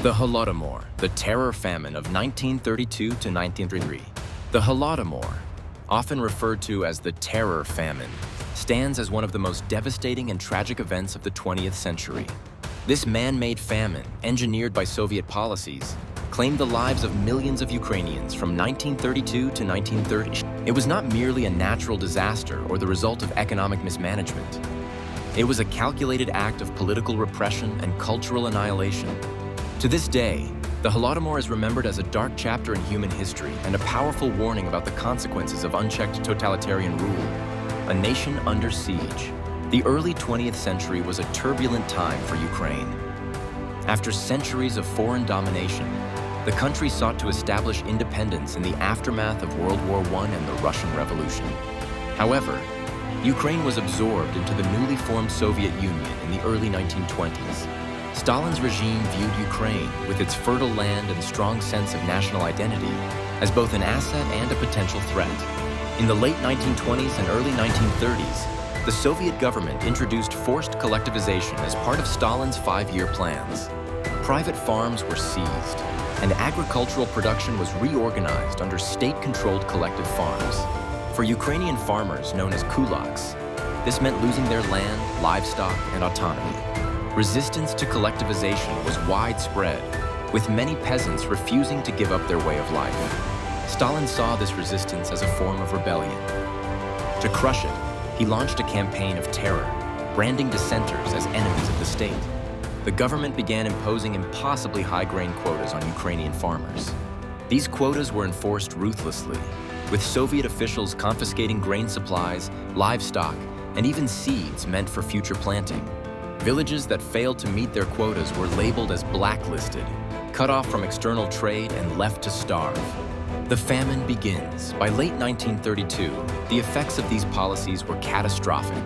The Holodomor, the terror famine of 1932 to 1933. The Holodomor, often referred to as the Terror Famine, stands as one of the most devastating and tragic events of the 20th century. This man-made famine, engineered by Soviet policies, claimed the lives of millions of Ukrainians from 1932 to 1930. It was not merely a natural disaster or the result of economic mismanagement. It was a calculated act of political repression and cultural annihilation. To this day, the Holodomor is remembered as a dark chapter in human history and a powerful warning about the consequences of unchecked totalitarian rule. A nation under siege. The early 20th century was a turbulent time for Ukraine. After centuries of foreign domination, the country sought to establish independence in the aftermath of World War I and the Russian Revolution. However, Ukraine was absorbed into the newly formed Soviet Union in the early 1920s. Stalin's regime viewed Ukraine, with its fertile land and strong sense of national identity, as both an asset and a potential threat. In the late 1920s and early 1930s, the Soviet government introduced forced collectivization as part of Stalin's 5-year plans. Private farms were seized, and agricultural production was reorganized under state-controlled collective farms. For Ukrainian farmers known as kulaks, this meant losing their land, livestock, and autonomy. Resistance to collectivization was widespread, with many peasants refusing to give up their way of life. Stalin saw this resistance as a form of rebellion. To crush it, he launched a campaign of terror, branding dissenters as enemies of the state. The government began imposing impossibly high grain quotas on Ukrainian farmers. These quotas were enforced ruthlessly, with Soviet officials confiscating grain supplies, livestock, and even seeds meant for future planting. Villages that failed to meet their quotas were labeled as blacklisted, cut off from external trade, and left to starve. The Famine Begins. By late 1932, the effects of these policies were catastrophic.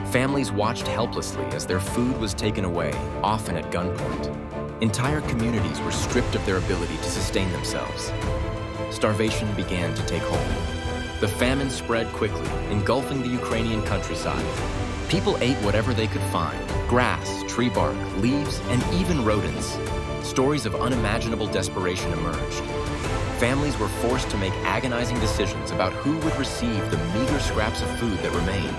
Families watched helplessly as their food was taken away, often at gunpoint. Entire communities were stripped of their ability to sustain themselves. Starvation began to take hold. The famine spread quickly, engulfing the Ukrainian countryside. People ate whatever they could find: grass, tree bark, leaves, and even rodents. Stories of unimaginable desperation emerged. Families were forced to make agonizing decisions about who would receive the meager scraps of food that remained.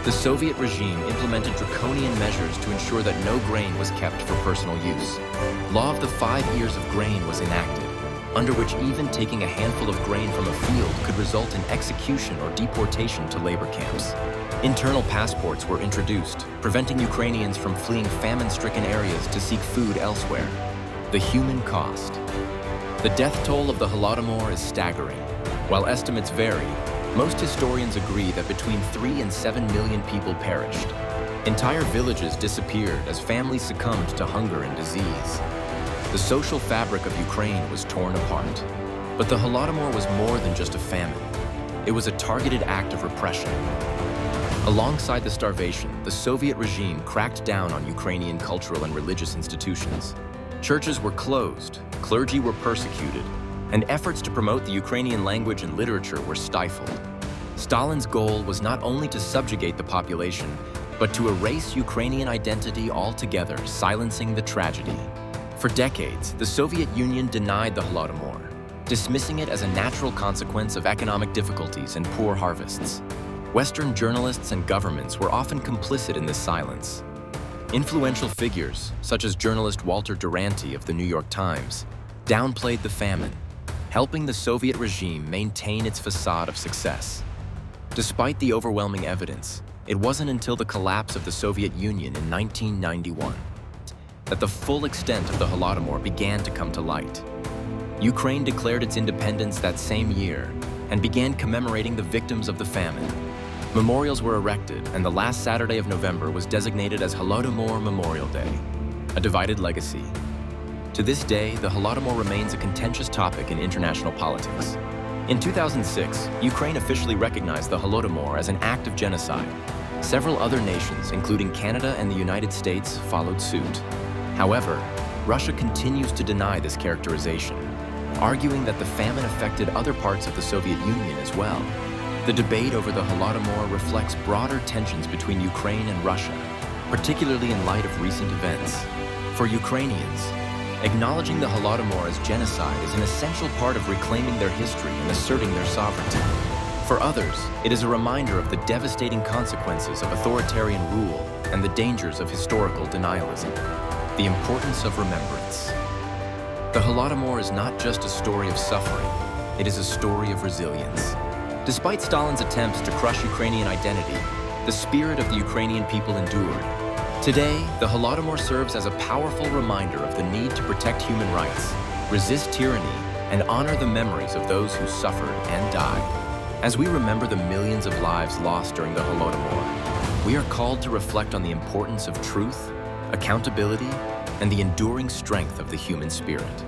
The Soviet regime implemented draconian measures to ensure that no grain was kept for personal use. Law of the 5 years of grain was enacted, under which even taking a handful of grain from a field could result in execution or deportation to labor camps. Internal passports were introduced, preventing Ukrainians from fleeing famine-stricken areas to seek food elsewhere. The human cost. The death toll of the Holodomor is staggering. While estimates vary, most historians agree that between 3 and 7 million people perished. Entire villages disappeared as families succumbed to hunger and disease. The social fabric of Ukraine was torn apart. But the Holodomor was more than just a famine. It was a targeted act of repression. Alongside the starvation, the Soviet regime cracked down on Ukrainian cultural and religious institutions. Churches were closed, clergy were persecuted, and efforts to promote the Ukrainian language and literature were stifled. Stalin's goal was not only to subjugate the population, but to erase Ukrainian identity altogether, silencing the tragedy. For decades, the Soviet Union denied the Holodomor, dismissing it as a natural consequence of economic difficulties and poor harvests. Western journalists and governments were often complicit in this silence. Influential figures, such as journalist Walter Duranty of the New York Times, downplayed the famine, helping the Soviet regime maintain its facade of success. Despite the overwhelming evidence, it wasn't until the collapse of the Soviet Union in 1991 that the full extent of the Holodomor began to come to light. Ukraine declared its independence that same year and began commemorating the victims of the famine. Memorials were erected, and the last Saturday of November was designated as Holodomor Memorial Day, a divided legacy. To this day, the Holodomor remains a contentious topic in international politics. In 2006, Ukraine officially recognized the Holodomor as an act of genocide. Several other nations, including Canada and the United States, followed suit. However, Russia continues to deny this characterization, arguing that the famine affected other parts of the Soviet Union as well. The debate over the Holodomor reflects broader tensions between Ukraine and Russia, particularly in light of recent events. For Ukrainians, Acknowledging the Holodomor as genocide is an essential part of reclaiming their history and asserting their sovereignty. For others, it is a reminder of the devastating consequences of authoritarian rule and the dangers of historical denialism. The importance of remembrance. The Holodomor is not just a story of suffering, it is a story of resilience. Despite Stalin's attempts to crush Ukrainian identity, the spirit of the Ukrainian people endured. Today, the Holodomor serves as a powerful reminder of the need to protect human rights, resist tyranny, and honor the memories of those who suffered and died. As we remember the millions of lives lost during the Holodomor, we are called to reflect on the importance of truth, accountability, and the enduring strength of the human spirit.